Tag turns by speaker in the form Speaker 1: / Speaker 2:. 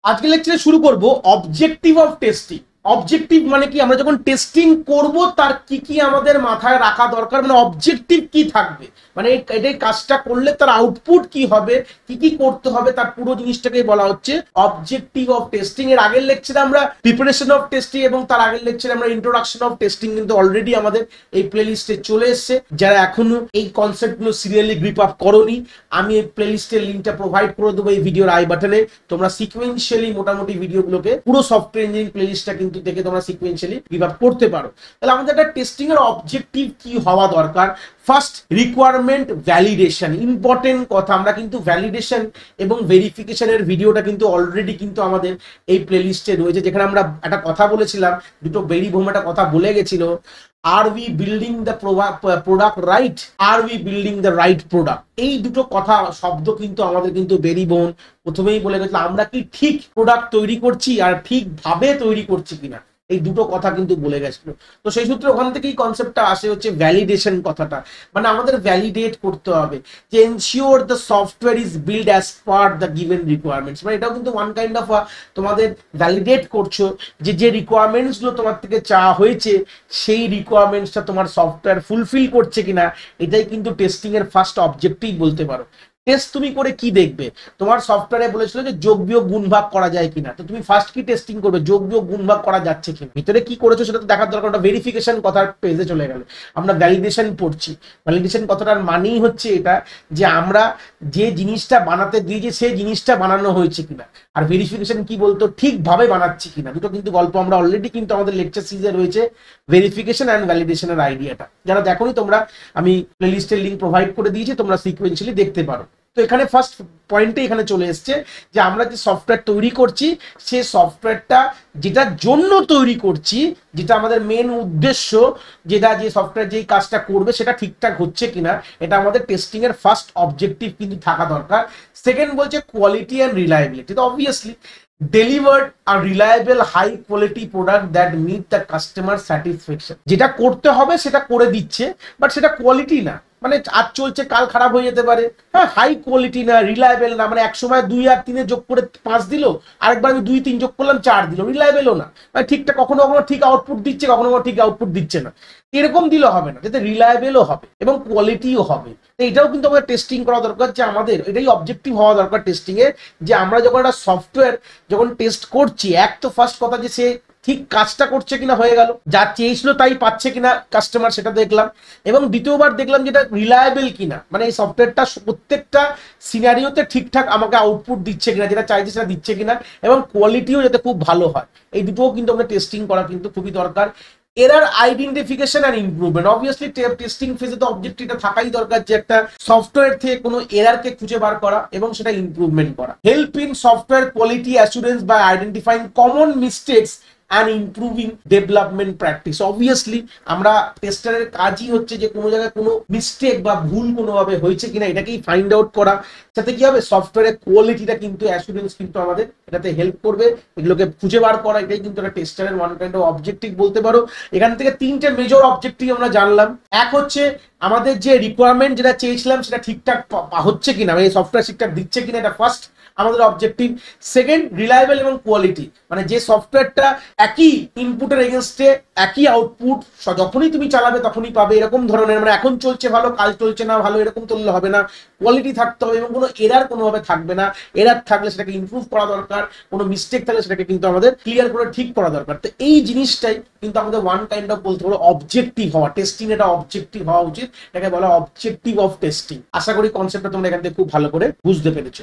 Speaker 1: আজকে লেকচারে শুরু করব অবজেক্টিভ অফ টেস্টিং। অবজেক্টিভ মানে কি, আমরা যখন টেস্টিং করব তার কি কি আমাদের মাথায় রাখা দরকার, মানে অবজেক্টিভ কি থাকবে, মানে এটাই কাজটা করলে তার আউটপুট কি হবে, কি কি করতে হবে, তার পুরো জিনিসটাকে বলা হচ্ছে অবজেক্টিভ অফ টেস্টিং। এর আগের লেকচারে আমরা প্রিপারেশন অফ টেস্টিং এবং তার আগের লেকচারে আমরা ইন্ট্রোডাকশন অফ টেস্টিং কিন্তু অলরেডি আমাদের এই প্লেলিস্টে চলে এসেছে। যারা এখনো এই কনসেপ্টগুলো সিরিয়ালি গ্রিপ আপ করোনি, আমি এই প্লেলিস্টের লিঙ্কটা প্রোভাইড করে দেবো এই ভিডিওর আই বাটনে। তোমরা সিকোয়েন্সিয়ালি মোটামুটি ভিডিওগুলোকে পুরো সফটওয়্যার ইঞ্জিনিয়ারিং প্লেলিস্টটা কিন্তু দেখে তোমরা সিকোয়েন্সিয়ালি গ্রিপ আপ করতে পারো। তাহলে আমাদের একটা টেস্টিং এর অবজেক্টিভ কি হওয়া দরকার? First, requirement validation. ইম্পর্টেন্ট কথা, আমরা কিন্তু ভ্যালিডেশন এবং ভেরিফিকেশনের ভিডিওটা কিন্তু অলরেডি কিন্তু আমাদের এই প্লেলিস্টে রয়েছে, যেখানে আমরা একটা কথা বলেছিলাম, দুটো বেরি ভৌম একটা কথা বলে গেছিল, আর we building the product right, আর we building the right product. এই দুটো কথা শব্দ কিন্তু আমাদের কিন্তু বেরি বোন প্রথমেই বলে গেছিল, আমরা কি ঠিক প্রোডাক্ট তৈরি করছি আর ঠিকভাবে তৈরি করছি কিনা, এই দুটো কথা কিন্তু বলে গেছিল। তো সেই সূত্রে ওখান থেকেই কনসেপ্টটা আসে হচ্ছে ভ্যালিডেশন কথাটা, মানে আমাদের ভ্যালিডেট করতে হবে যে ensure the software is build as per the given requirements. মানে এটাও কিন্তু ওয়ান কাইন্ড অফ তোমাদের ভ্যালিডেট করছো যে রিকোয়ারমেন্টস গুলো তোমার থেকে চাওয়া হয়েছে সেই রিকোয়ারমেন্টসটা তোমার সফটওয়্যার ফুলফিল করছে কিনা, এটাই কিন্তু টেস্টিং এর ফার্স্ট অবজেক্টিভ বলতে পারো। টেস্ট তুমি করে কি দেখবে? তোমার সফটওয়্যারে বলেছিল যে যোগ বিয়োগ গুণ ভাগ করা যায় কিনা, তো তুমি ফার্স্ট কি টেস্টিং করবে? যোগ বিয়োগ গুণ ভাগ করা যাচ্ছে কিনা, ভিতরে কি করেছো সেটা তো দেখার দরকার। ওটা ভেরিফিকেশন কথার পেজে চলে গেল, আমরা ভ্যালিডেশন পড়ছি। ভ্যালিডেশন কথাটার মানেই হচ্ছে এটা যে আমরা যে জিনিসটা বানাতে দিয়েছি সেই জিনিসটা বানানো হয়েছে কিনা, আর ভেরিফিকেশন কি বলতো, ঠিকভাবে বানাচ্ছি কিনা। দুটো কিন্তু গল্প আমরা অলরেডি কিন্তু আমাদের লেকচার সিরিজে রয়েছে, ভেরিফিকেশন অ্যান্ড ভ্যালিডেশনের আইডিয়াটা। যারা দেখোনি তোমরা, আমি প্লেলিস্টের লিঙ্ক প্রোভাইড করে দিয়েছি, তোমরা সিকোয়েন্সিয়ালি দেখতে পারো। তো এখানে ফার্স্ট পয়েন্টে এখানে চলে এসছে যে আমরা যে সফটওয়্যার তৈরি করছি সেই সফটওয়্যারটা যেটার জন্য তৈরি করছি, যেটা আমাদের মেন উদ্দেশ্য, যেটা যে সফটওয়্যার যেই কাজটা করবে সেটা ঠিকঠাক হচ্ছে কিনা, এটা আমাদের টেস্টিং এর ফার্স্ট অবজেক্টিভ কিন্তু থাকা দরকার। সেকেন্ড বলছে কোয়ালিটি অ্যান্ড রিলায়েবিলিটি। তো obviously delivered a reliable high quality product that meet the customer satisfaction। যেটা করতে হবে সেটা করে দিচ্ছে, বাট সেটা কোয়ালিটি না, মানে আজ চলছে কাল খারাপ হয়ে যেতে পারে। হ্যাঁ, হাই কোয়ালিটি না, রিলায়েবল না, মানে এক সময় 2 আর 3 যোগ করে 5 দিল, আরেকবার আমি 2 3 যোগ করলাম 4 দিল, রিলায়েবলও না, মানে ঠিকঠাক কখনো কখনো ঠিক আউটপুট দিচ্ছে, কখনো কখনো ঠিক আউটপুট দিচ্ছে না। এরকম দিলে হবে না, যাতে রিলায়েবলও হবে এবং কোয়ালিটিও হবে। তো এটাও কিন্তু আমাদের টেস্টিং করা দরকার, যে আমাদের এটাই অবজেক্টিভ হওয়া দরকার টেস্টিং এ, যে আমরা যখন একটা সফটওয়্যার যখন টেস্ট করছি, এক তো ফার্স্ট কথা যে সে ঠিক কাজটা করছে কিনা, হয়ে গেল, যা চেয়েছিল তাই পাচ্ছে কিনা কাস্টমার সেটা দেখলাম, এবং দ্বিতীয়বার দেখলাম যেটা রিলায়েবল কিনা, মানে এই সফটওয়্যারটা প্রত্যেকটা সিনারিওতে ঠিকঠাক আমাকে আউটপুট দিচ্ছে কিনা, যেটা চাইছে সেটা দিচ্ছে কিনা, এবং কোয়ালিটিও যাতে খুব ভালো হয়। এই দুটোও কিন্তু আমাদের টেস্টিং করা কিন্তু খুবই দরকার। এরার আইডেন্টিফিকেশন আর ইমপ্রুভমেন্ট। অবভিয়াসলি টেস্টিং ফেজে তো অবজেক্টিভটা থাকাই দরকার যে একটা সফটওয়্যার থেকে কোনো এরারকে খুঁজে বার করা এবং সেটা ইমপ্রুভমেন্ট করা। Help in software quality assurance by identifying common mistakes and improving development practice। Obviously আমরা টেস্টারের কাজই হচ্ছে যে কোনো জায়গায় কোনো মিস্টেক বা ভুল কোনোভাবে হয়েছে কিনা এটাকেই ফাইন্ড আউট করা, যাতে কি হবে সফটওয়্যারের কোয়ালিটিটা কিন্তু অ্যাসুরেন্স কিন্তু আমাদের এটাতে হেল্প করবে, এগুলোকে খুঁজে বার করা। এটাই কিন্তু একটা টেস্টারের ওয়ান কাইন্ড অফ অবজেক্টিভ বলতে পারো। এখান থেকে 3টে মেজর অবজেক্টিভ আমরা জানলাম। এক হচ্ছে আমাদের যে রিকোয়ারমেন্ট যেটা চেয়েছিলাম সেটা ঠিকঠাক হচ্ছে কিনা, মানে সফটওয়্যার ঠিকঠাক দিচ্ছে কিনা, এটা ফার্স্ট আমাদের অবজেক্টিভ। সেকেন্ড, রিলায়েবল এবং কোয়ালিটি, মানে যে সফটওয়্যারটা একই ইনপুটের এগেনস্টে একই আউটপুট যখনই তুমি চালাবে তখনই পাবে, এরকম ধরনের, মানে এখন চলছে ভালো কাল চলছে না ভালো এরকম তুললে হবে না, কোয়ালিটি থাকতে হবে এবং কোনো এরার কোনোভাবে থাকবে না। এরার থাকলে সেটাকে ইমপ্রুভ করা দরকার, কোনো মিস্টেক থাকলে সেটাকে কিন্তু আমাদের ক্লিয়ার করে ঠিক করা দরকার। তো এই জিনিসটাই কিন্তু আমাদের ওয়ান কাইন্ড অফ বলতে পারো অবজেক্টিভ হওয়া। টেস্টিং এটা অবজেক্টিভ হওয়া উচিত, এটাকে বলা অবজেক্টিভ অফ টেস্টিং। আশা করি কনসেপ্টটা তোমরা এখান থেকে খুব ভালো করে বুঝতে পেরেছো।